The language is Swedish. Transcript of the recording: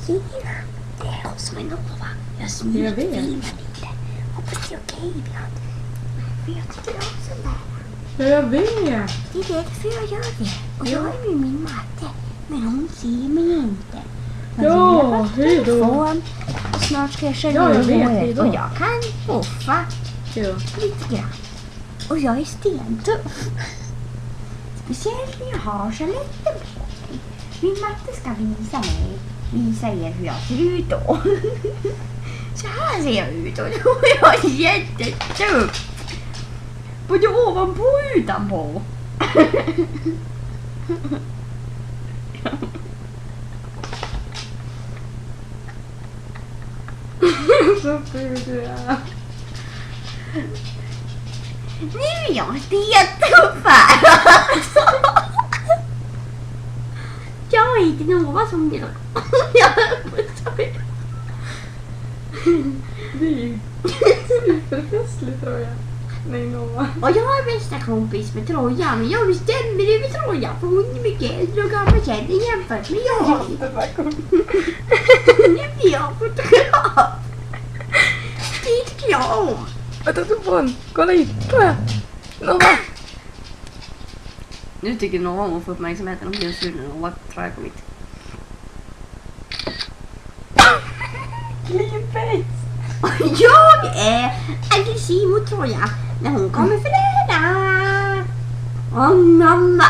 Det är hos mig Nova. Jag smygfilmar lite. Hoppas det är okej ibland. För jag tycker om sånt där. Ja, jag vet. Det är därför jag gör det. Och jag har ju min matte. Men hon ser mig inte. Ja, hej då. Och snart ska jag köra Ja, jag vet, håret. hej då. Och jag kan puffa Ja. lite grann. Och jag är stentuff. Speciellt när jag har så lätt på mig. Min matte ska visa er hur jag ser ut då. Så här ser jag ut och då är jag jättetuff. Både ovanpå och utanpå. Så ful du är. Nu är jag stentuff här. Jag är inte Nova som det. Det är ju superfestligt tror jag. Nej, Nova. Och jag är bästa kompis med Trojan. Jag bestämmer över Trojan för hon är mycket äldre och gammal känner jämfört med jag. Nu blir jag fotograf. Det tycker jag om. Vänta, du får en. Kolla hit. Nova. Nu tycker Nova om att få uppmärksamheten om just nu när Nova tror jag kommit. Clean face. Jag är aggressiv mot Troja när hon kommer för nära. Åh mamma.